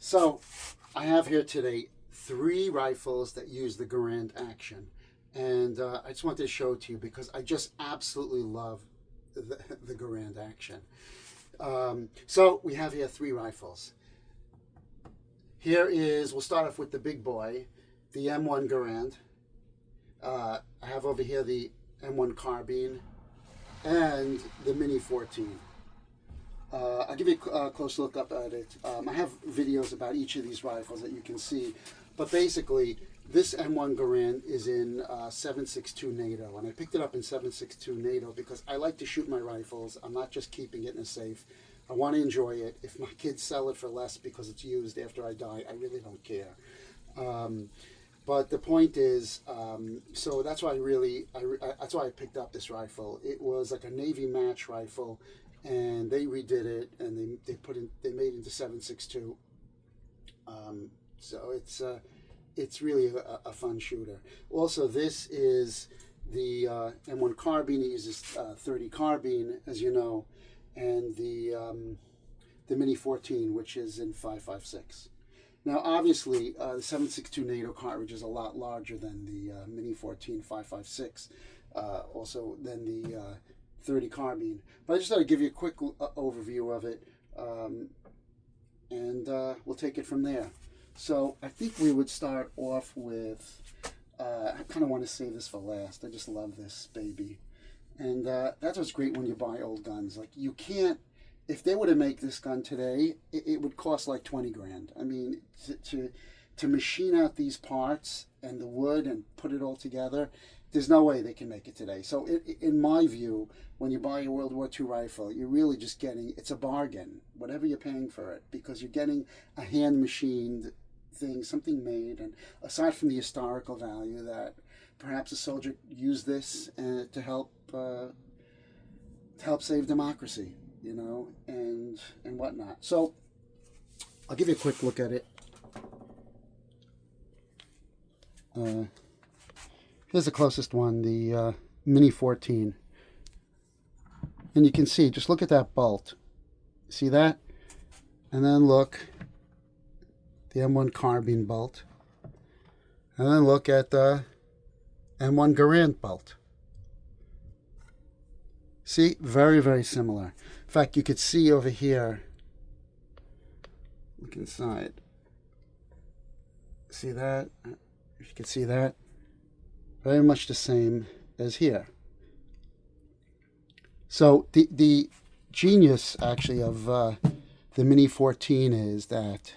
So I have here today 3 rifles that use the Garand action. And I just wanted to show it to you because I just absolutely love the Garand action. So we have here 3 rifles. We'll start off with the big boy, the M1 Garand. I have over here the M1 Carbine and the Mini 14. I'll give you a close look up at it. I have videos about each of these rifles that you can see, but basically this M1 Garand is in 7.62 NATO, and I picked it up in 7.62 NATO because I like to shoot my rifles. I'm not just keeping it in a safe. I want to enjoy it. If my kids sell it for less because it's used after I die, I really don't care. But the point is, so that's why that's why I picked up this rifle. It was like a Navy match rifle, and they redid it and they made it into 7.62. So it's really a fun shooter. Also, this is the M1 Carbine. It uses 30 carbine, as you know, and the Mini 14, which is in 5.56. Now, obviously, the 7.62 NATO cartridge is a lot larger than the Mini 14 5.56, also than the 30 carbine. But I just thought I'd give you a quick overview of it, and we'll take it from there. So I think we would start off with, I kind of want to save this for last. I just love this baby. And that's what's great when you buy old guns. Like, you can't, if they were to make this gun today, it would cost like 20 grand. I mean, to machine out these parts and the wood and put it all together, there's no way they can make it today. So in my view, when you buy a World War II rifle, you're really just getting, it's a bargain, whatever you're paying for it, because you're getting a hand-machined thing, something made, and aside from the historical value that perhaps a soldier used this to help save democracy, you know, and whatnot. So I'll give you a quick look at it. Here's the closest one, the Mini 14. And you can see, just look at that bolt. See that? And then look, the M1 Carbine bolt. And then look at the M1 Garand bolt. See, very, very similar. In fact, you could see over here, look inside. See that? If you can see that, very much the same as here. So the genius, actually, of the Mini 14 is that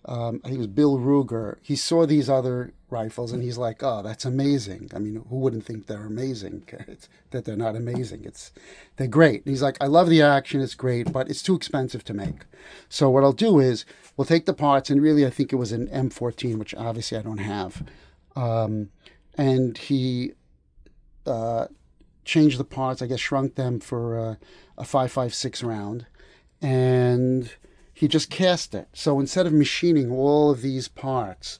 I think it was Bill Ruger. He saw these other rifles and he's like, "Oh, that's amazing." I mean, who wouldn't think they're amazing? That they're not amazing. They're great. And he's like, "I love the action. It's great, but it's too expensive to make." So what I'll do is we'll take the parts, and really I think it was an M14, which obviously I don't have, and he changed the parts. I guess shrunk them for a 5.56 round, and he just cast it. So instead of machining all of these parts,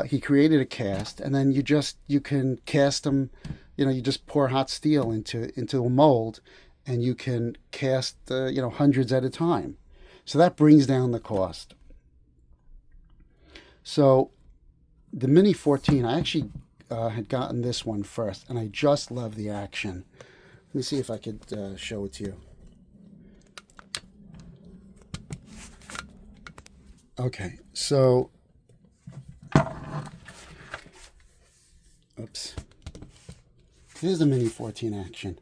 he created a cast, and then you can cast them. You know, you just pour hot steel into a mold, and you can cast hundreds at a time. So that brings down the cost. So the Mini 14, I actually had gotten this one first, and I just love the action. Let me see if I could show it to you. Okay, so, oops. Here's the Mini 14 action.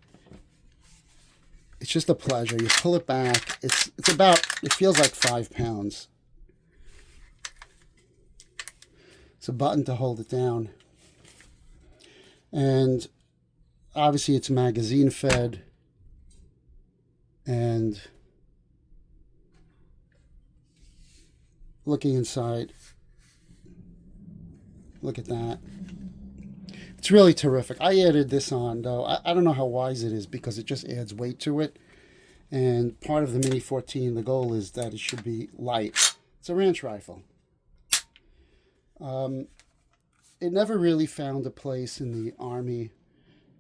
It's just a pleasure. You pull it back. It feels like 5 pounds. It's a button to hold it down. And obviously it's magazine fed. And looking inside, look at that. It's really terrific. I added this on, though. I don't know how wise it is because it just adds weight to it. And part of the Mini 14, the goal is that it should be light. It's a ranch rifle. It never really found a place in the Army,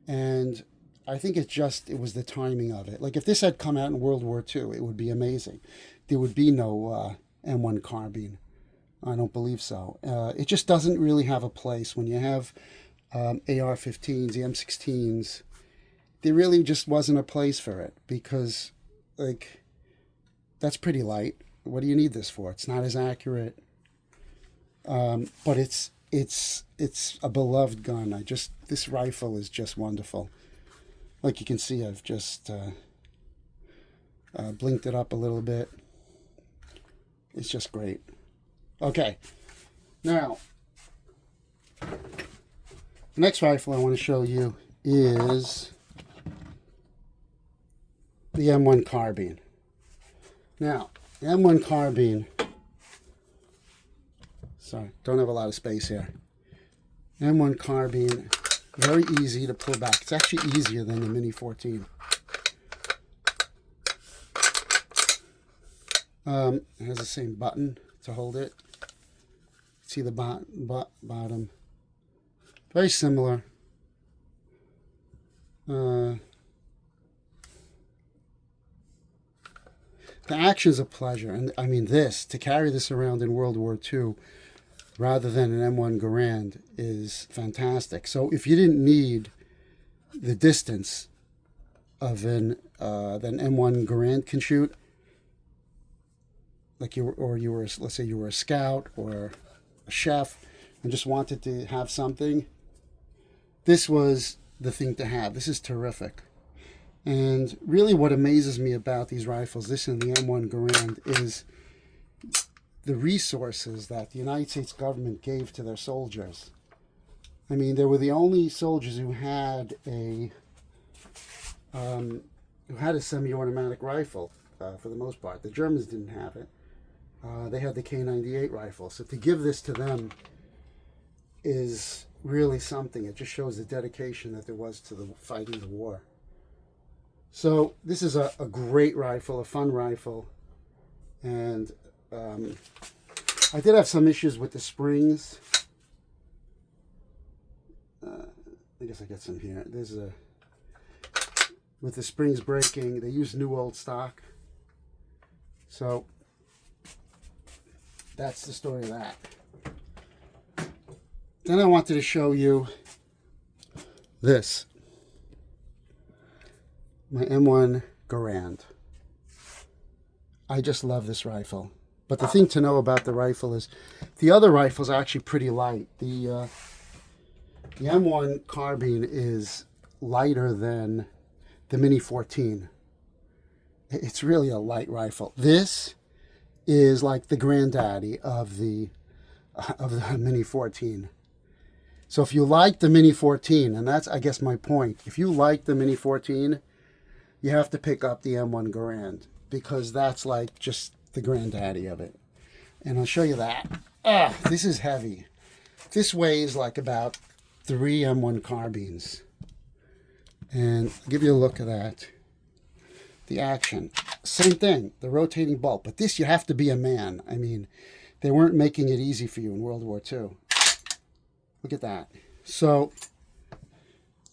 and I think it was the timing of it. Like, if this had come out in World War II, it would be amazing. There would be no M1 carbine. I don't believe so. It just doesn't really have a place when you have AR-15s, the M16s. There really just wasn't a place for it because, like, that's pretty light. What do you need this for? It's not as accurate, but it's a beloved gun. This rifle is just wonderful. Like you can see, I've just blinked it up a little bit. It's just great. Okay, now the next rifle I want to show you is the M1 carbine. Now, the M1 carbine, sorry, don't have a lot of space here. M1 carbine, very easy to pull back. It's actually easier than the Mini 14. It has the same button to hold it. See the bottom. Very similar. The action's a pleasure. And I mean, to carry this around in World War II rather than an M1 Garand is fantastic. So if you didn't need the distance of an M1 Garand can shoot, like let's say you were a scout or a chef and just wanted to have something, this was the thing to have. This is terrific. And really what amazes me about these rifles, this and the M1 Garand, is the resources that the United States government gave to their soldiers. I mean, they were the only soldiers who had a semi-automatic rifle for the most part. The Germans didn't have it. They had the K98 rifle. So to give this to them is really something. It just shows the dedication that there was to the fighting the war. So this is a great rifle, a fun rifle. And I did have some issues with the springs. I guess I got some here. With the springs breaking, they use new old stock. So that's the story of that. Then I wanted to show you this. My M1 Garand. I just love this rifle. But the thing to know about the rifle is the other rifles are actually pretty light. The M1 carbine is lighter than the Mini 14. It's really a light rifle. This is like the granddaddy of the Mini 14. So if you like the Mini 14, and that's, I guess, my point. If you like the Mini 14, you have to pick up the M1 Garand because that's like just the granddaddy of it. And I'll show you that. This is heavy. This weighs like about 3 M1 carbines. And I'll give you a look at that. The action. Same thing, the rotating bolt. But this, you have to be a man. I mean, they weren't making it easy for you in World War II. Look at that. So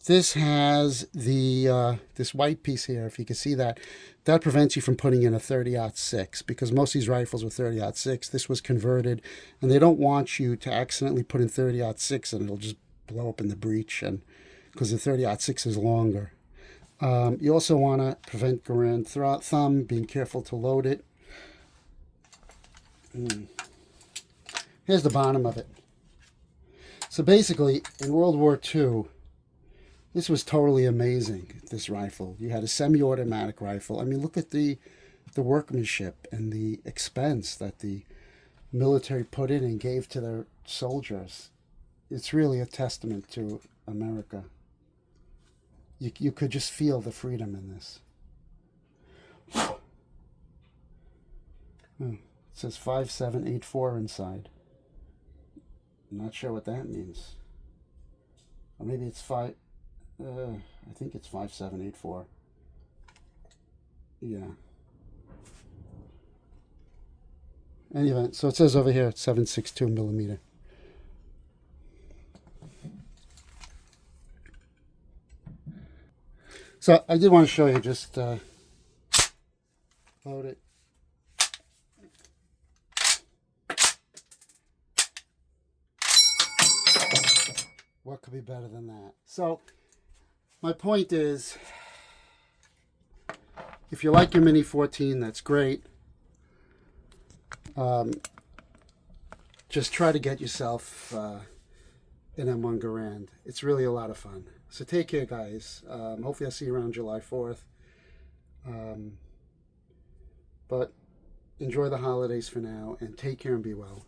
this has the this white piece here, if you can see that. That prevents you from putting in a 30-06 because most of these rifles were 30-06. This was converted, and they don't want you to accidentally put in 30-06 and it'll just blow up in the breech, and because the 30-06 is longer. You also want to prevent Garand thumb, being careful to load it. Here's the bottom of it. So basically, in World War II, this was totally amazing, this rifle. You had a semi-automatic rifle. I mean, look at the workmanship and the expense that the military put in and gave to their soldiers. It's really a testament to America. You could just feel the freedom in this. It says 5784 inside. I'm not sure what that means. Or maybe it's I think it's 5784. Yeah. Anyway, so it says over here it's 7.62 millimeter. So I did want to show you, just load it. What could be better than that? So my point is, if you like your Mini 14, that's great. Just try to get yourself an M1 Garand. It's really a lot of fun. So take care, guys. Hopefully I'll see you around July 4th. But enjoy the holidays for now, and take care and be well.